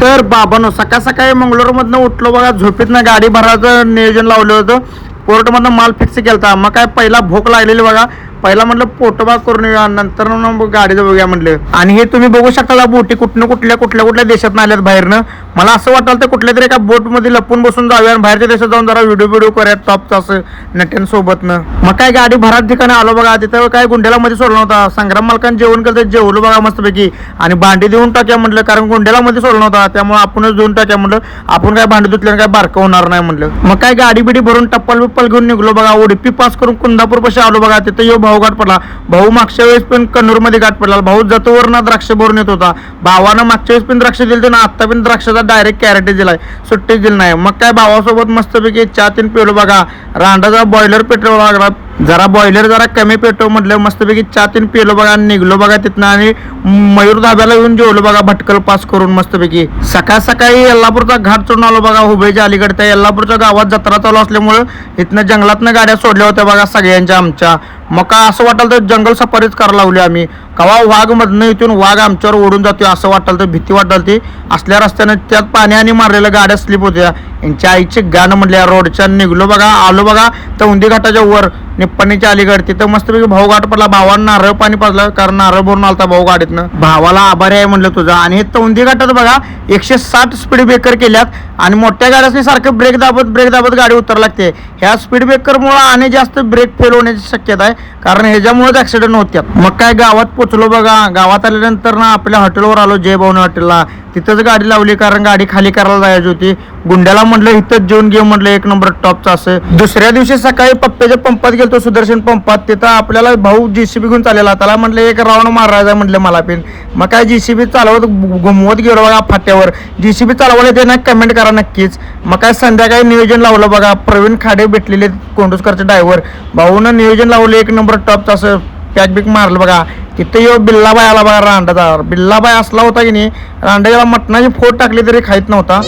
तर बाबांनो सकाळ सकाळी मंगळूरमधनं उठलो बघा, झोपेतनं गाडी भरायचं नियोजन लावलं होतं. कोर्टमधनं माल फिक्स केलता. मग काय पहिला भूक लागलेली बघा, पहिला म्हटलं पोटोबा करून येऊया, नंतर मग गाडीचं बघूया म्हटलं. आणि हे तुम्ही बघू शकता बोटी कुठल्या देशात आल्यात बाहेरनं. मला असं वाटलं तर कुठल्या तरी एका बोटमध्ये लपून बसून जाऊया आणि बाहेरच्या देशात जाऊन जरा व्हिडिओ करूया टॉपचं असं नट्यांसोबतनं. मग काय गाडी भरात ठिकाणी आलो बघा, तिथं काय गुंड्याला मध्ये सोडला नव्हता. संग्राम मालकांनी जेवण केलं, जेवलो बघा मस्तपैकी. आणि भांडी देऊन टाक्या म्हटलं, कारण गुंड्याला मध्ये सोडला नव्हता, त्यामुळे आपणच देऊन टाक्या म्हटलं. आपण काय भांडी धुतल्यानं काय बारकं होणार नाही म्हटलं. मग काय गाडी बिडी भरून टप्पल घेऊन निघलो बघा. उडपी पास करून कुंदापूर पाशी आलो बघा. तिथं यो भाऊ गाठ पडला. भाऊ मागच्या वेळेस पण कन्नूर मध्ये गाठ पडला. भाऊ जतोवर ना द्राक्ष भरून येत होता. भावानं मागच्या वेळेस पण द्राक्ष दिले ना, आता पण द्राक्षाचा डायरेक्ट कॅरेट दिलाय, सुट्टी दिली नाही. मग काय भावासोबत मस्तपैकी चहा तीन पिलो बघा. रांडाचा बॉयलर पेट्रोल लागला, जरा बॉयलर जरा कमी पेटो म्हटलं, मस्तपैकी चहा तीन पिलो बघा. निघलो बघा तिथनं आणि मयूर धाब्याला येऊन जेवलो बघा, भटकल पास करून मस्तपैकी. सकाळ सकाळी यल्लापूरचा घाट चढून आलो बघा. हुबळीच्या अलीकडे त्या यल्लापूरच्या गावात जत्रा चालू असल्यामुळं इथनं जंगलातनं गाड्या सोडल्या होत्या बघा सगळ्यांच्या आमच्या. मग काय असं वाटलं तर जंगल सफारीच करायला लावली आम्ही. कवा वाघ मधनं इथून वाघ आमच्यावर ओढून जातोय असं वाटलं तर भीती वाटली ती. असल्या रस्त्यानं त्यात पाण्याने मारलेल्या गाड्या स्लिप होत्या. यांच्या आईचे गाणं म्हटल्या रोडच्या. निघलो बघा, आलो बघा तौंदी घाटाच्या वर निप्पाणीच्या अलीकडे. तिथं मस्तपैकी भाऊ गाठ पडला. भावानं नारळ पाणी पाजलं, कारण नारळ भरून आलता भाऊ गाडीतनं. भावाला आभारी आहे म्हणलं तुझा. आणि हे तौंदी घाटात बघा 160 स्पीड ब्रेकर केल्यात आणि मोठ्या गाड्यासनी सारखं ब्रेक दाबत गाडी उतर लागते. ह्या स्पीड ब्रेकरमुळे आणि जास्त ब्रेक फेल होण्याची शक्यता आहे, कारण ह्याच्यामुळेच ऍक्सिडेंट होत्यात. मग काय गावात पोचलो बघा. गावात आल्यानंतर ना आपल्या हॉटेलवर आलो, जय भवन हॉटेलला. तिथंच गाडी लावली, कारण गाडी खाली करायला जायची होती. गुंड्याला म्हटलं इथंच जेवून घे म्हटलं, एक नंबर टॉपचं असं. दुसऱ्या दिवशी सकाळी पप्प्याच्या पंपात गेलतो, सुदर्शन पंपात. तिथं आपल्याला भाऊ JCB घेऊन चाललेला. त्याला म्हटलं एक राऊंड मारायचा म्हटलं मला पिन. मग काय JCB चालवत घुमवत गेलो बघा फाट्यावर. JCB चालवायला ते ना कमेंट करा नक्कीच. मग काय संध्याकाळी नियोजन लावलं बघा. प्रवीण खाडे भेटलेले कोंडूसकरचे ड्रायव्हर. भाऊनं नियोजन लावलं एक नंबर टॉपचं असं. पॅक बिक मारलं बघा. तिथं यो बिल्लाबाई आला बघा रांडाचा. बिल्लाबाई असला होता की नाही, रांडाला मटणाची फोड टाकली तरी खाईत नव्हता.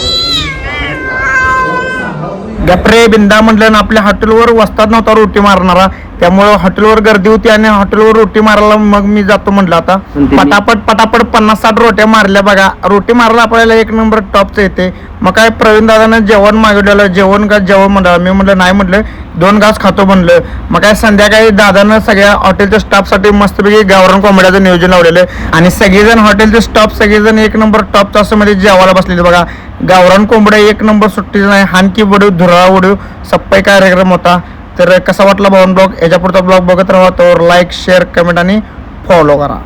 गपरे बिंदा म्हटलं ना, आपल्या हॉटेलवर वस्ताद नव्हता रोटी मारणारा, त्यामुळं हॉटेलवर गर्दी होती आणि हॉटेलवर रोटी मारायला मग मी जातो म्हटलं. आता पटापट 50-60 रोट्या मारल्या बघा. रोटी मारायला आपल्याला एक नंबर टॉपचं येते. मग काय प्रवीण दादानं जेवण मागवलेलं. जेवण म्हटलं. मी म्हटलं नाही म्हटलं, 2 घास खातो म्हणलं. मग काय संध्याकाळी दादानं सगळ्या हॉटेलच्या स्टाफसाठी मस्तपैकी गावरान कोंबड्याचं नियोजन लावलेलं. आणि सगळेजण हॉटेलचे स्टाफ सगळेजण एक नंबर टॉपचं असं मध्ये जेवायला बसलेले बघा. गावरान कोंबड्या एक नंबर सुट्टी नाही. हानकी बडू धुरा उडू सप्पाई कार्यक्रम होता. तर कसा वाटला भावन ब्लॉग? याच्या पुढचा ब्लॉग बघत राहा. तर लाईक, शेअर, कमेंट आणि फॉलो करा.